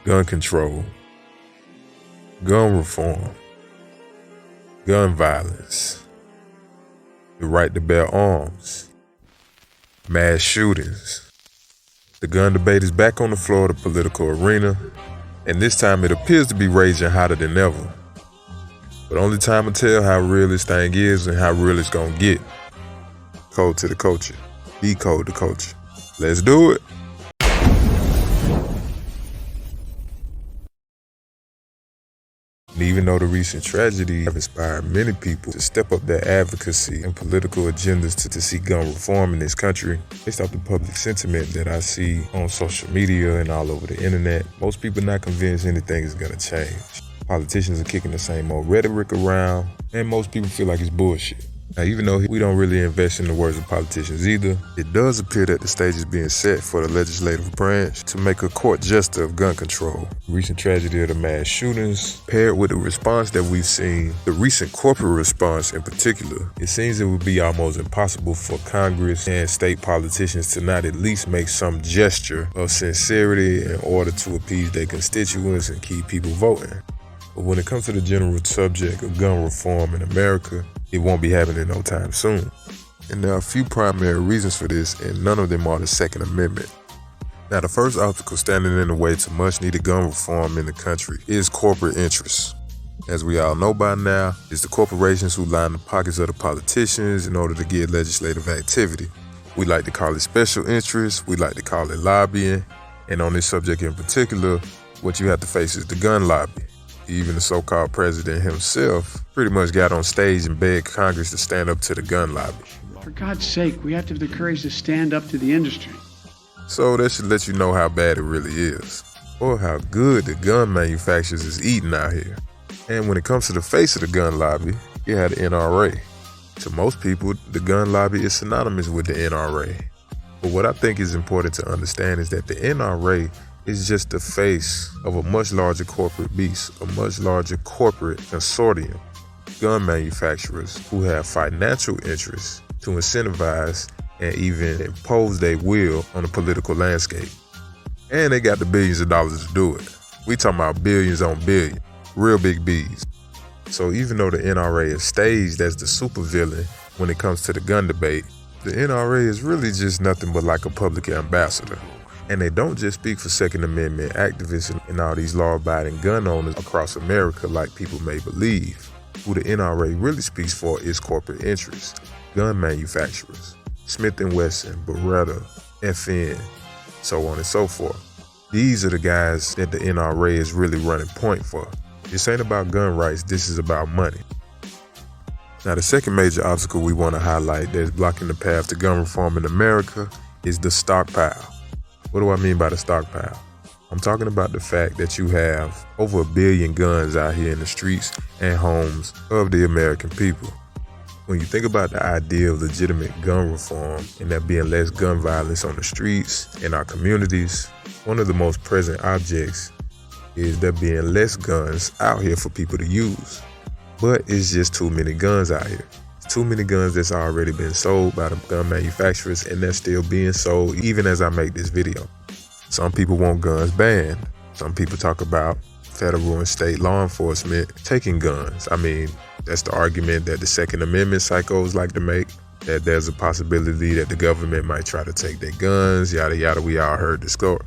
gun control, gun reform, gun violence, the right to bear arms, mass shootings. The gun debate is back on the floor of the political arena, and this time it appears to be raging hotter than ever. But only time will tell how real this thing is and how real it's gonna get. Code to the culture. Decode the culture. Let's do it. And even though the recent tragedy have inspired many people to step up their advocacy and political agendas to see gun reform in this country, based off the public sentiment that I see on social media and all over the internet, most people not convinced anything is gonna change. Politicians are kicking the same old rhetoric around, and most people feel like it's bullshit. Now, even though we don't really invest in the words of politicians either, it does appear that the stage is being set for the legislative branch to make a court jester of gun control. The recent tragedy of the mass shootings, paired with the response that we've seen, the recent corporate response in particular, it seems it would be almost impossible for Congress and state politicians to not at least make some gesture of sincerity in order to appease their constituents and keep people voting. But when it comes to the general subject of gun reform in America, it won't be happening no time soon. And there are a few primary reasons for this, and none of them are the Second Amendment. Now, the first obstacle standing in the way to much needed gun reform in the country is corporate interests. As we all know by now, it's the corporations who line the pockets of the politicians in order to get legislative activity. We like to call it special interests, we like to call it lobbying, and on this subject in particular, what you have to face is the gun lobby. Even the so-called president himself pretty much got on stage and begged Congress to stand up to the gun lobby. For God's sake, we have to have the courage to stand up to the industry. So that should let you know how bad it really is, or how good the gun manufacturers is eating out here. And when it comes to the face of the gun lobby, you have the NRA. To most people, the gun lobby is synonymous with the NRA. But what I think is important to understand is that the NRA is just the face of a much larger corporate beast, a much larger corporate consortium, gun manufacturers who have financial interests to incentivize and even impose their will on the political landscape. And they got the billions of dollars to do it. We talking about billions on billions, real big B's. So even though the NRA is staged as the supervillain when it comes to the gun debate, the NRA is really just nothing but like a public ambassador. And they don't just speak for Second Amendment activists and all these law-abiding gun owners across America like people may believe. Who the NRA really speaks for is corporate interests, gun manufacturers, Smith & Wesson, Beretta, FN, so on and so forth. These are the guys that the NRA is really running point for. This ain't about gun rights, this is about money. Now, the second major obstacle we want to highlight that is blocking the path to gun reform in America is the stockpile. What do I mean by the stockpile? I'm talking about the fact that you have over 1 billion guns out here in the streets and homes of the American people. When you think about the idea of legitimate gun reform and there being less gun violence on the streets in our communities, one of the most present objects is there being less guns out here for people to use. But it's just too many guns out here. Too many guns that's already been sold by the gun manufacturers, and they're still being sold even as I make this video. Some people want guns banned. Some people talk about federal and state law enforcement taking guns. I mean, that's the argument that the Second Amendment psychos like to make, that there's a possibility that the government might try to take their guns, yada yada, we all heard the score.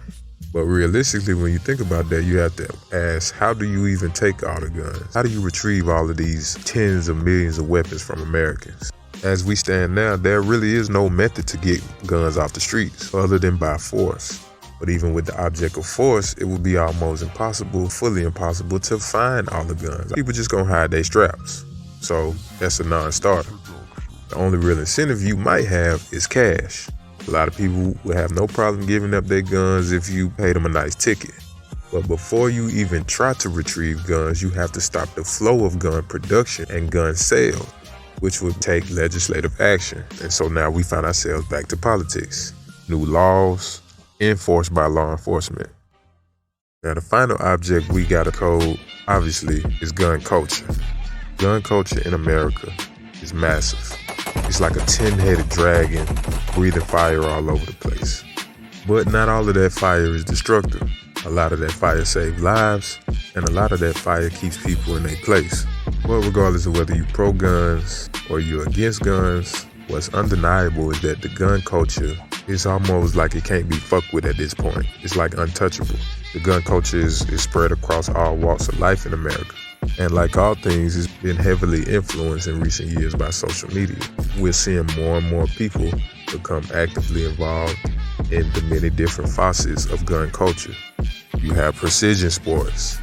But realistically, when you think about that, you have to ask, how do you even take all the guns? How do you retrieve all of these tens of millions of weapons from Americans? As we stand now, there really is no method to get guns off the streets other than by force. But even with the object of force, it would be almost impossible, fully impossible to find all the guns. People just gonna hide their straps. So that's a non-starter. The only real incentive you might have is cash. A lot of people will have no problem giving up their guns if you pay them a nice ticket. But before you even try to retrieve guns, you have to stop the flow of gun production and gun sales, which would take legislative action. And so now we find ourselves back to politics. New laws enforced by law enforcement. Now, the final object we gotta code, obviously, is gun culture. Gun culture in America is massive. It's like a 10-headed dragon breathing fire all over the place. But not all of that fire is destructive. A lot of that fire saves lives, and a lot of that fire keeps people in their place. But regardless of whether you pro guns or you're against guns, what's undeniable is that the gun culture is almost like it can't be fucked with at this point. It's like untouchable. The gun culture is spread across all walks of life in America. And like all things, it's been heavily influenced in recent years by social media. We're seeing more and more people become actively involved in the many different facets of gun culture. You have precision sports.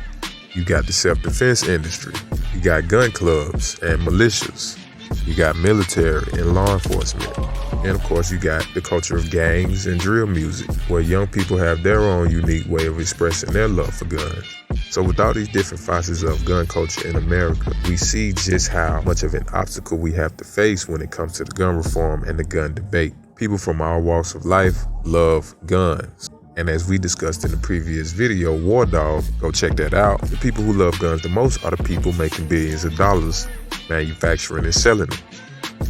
You got the self-defense industry. You got gun clubs and militias. You got military and law enforcement. And of course, you got the culture of gangs and drill music, where young people have their own unique way of expressing their love for guns. So with all these different facets of gun culture in America, we see just how much of an obstacle we have to face when it comes to the gun reform and the gun debate. People from all walks of life love guns. And as we discussed in the previous video, War Dog, go check that out. The people who love guns the most are the people making billions of dollars manufacturing and selling them.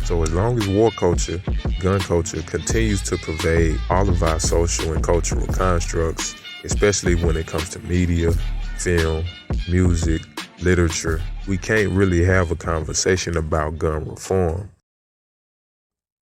So as long as war culture, gun culture continues to pervade all of our social and cultural constructs, especially when it comes to media, film, music, literature, we can't really have a conversation about gun reform.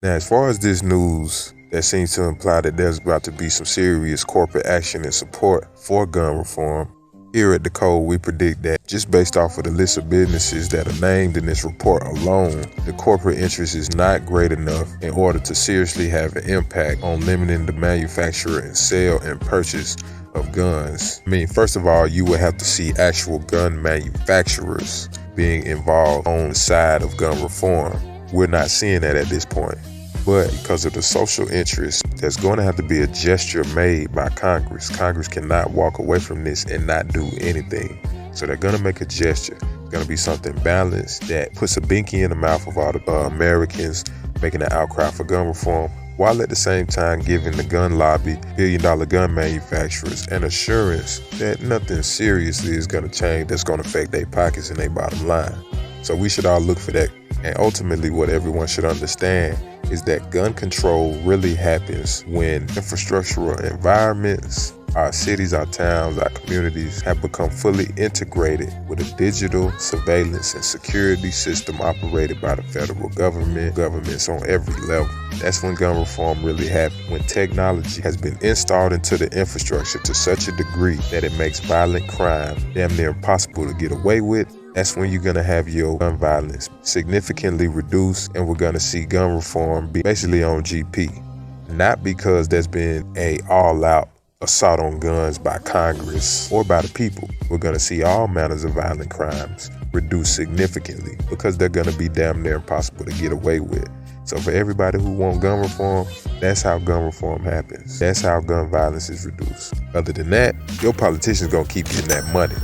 Now, as far as this news that seems to imply that there's about to be some serious corporate action and support for gun reform, here at The Code, we predict that just based off of the list of businesses that are named in this report alone, the corporate interest is not great enough in order to seriously have an impact on limiting the manufacture and sale and purchase of guns. I mean, first of all, you would have to see actual gun manufacturers being involved on the side of gun reform. We're not seeing that at this point. But because of the social interest, there's going to have to be a gesture made by Congress. Congress cannot walk away from this and not do anything. So they're going to make a gesture. It's going to be something balanced that puts a binky in the mouth of all the Americans making an outcry for gun reform, while at the same time giving the gun lobby, billion-dollar gun manufacturers, an assurance that nothing seriously is going to change that's going to affect their pockets and their bottom line. So we should all look for that. And ultimately, what everyone should understand is that gun control really happens when infrastructural environments, our cities, our towns, our communities have become fully integrated with a digital surveillance and security system operated by the federal governments on every level. That's when gun reform really happens, when technology has been installed into the infrastructure to such a degree that it makes violent crime damn near impossible to get away with. That's when you're going to have your gun violence significantly reduced, and we're going to see gun reform be basically on GP. Not because there's been a all-out assault on guns by Congress or by the people. We're going to see all manners of violent crimes reduced significantly because they're going to be damn near impossible to get away with. So for everybody who want gun reform, that's how gun reform happens. That's how gun violence is reduced. Other than that, your politicians going to keep getting that money.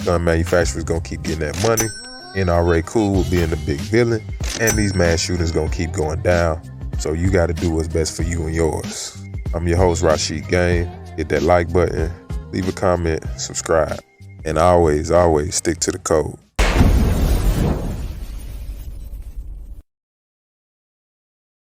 Gun manufacturers gonna keep getting that money. NRA cool with being the big villain, and these mass shootings gonna keep going down. So you gotta do what's best for you and yours. I'm your host, Rashid Game. Hit that like button, leave a comment, subscribe, and always stick to the code.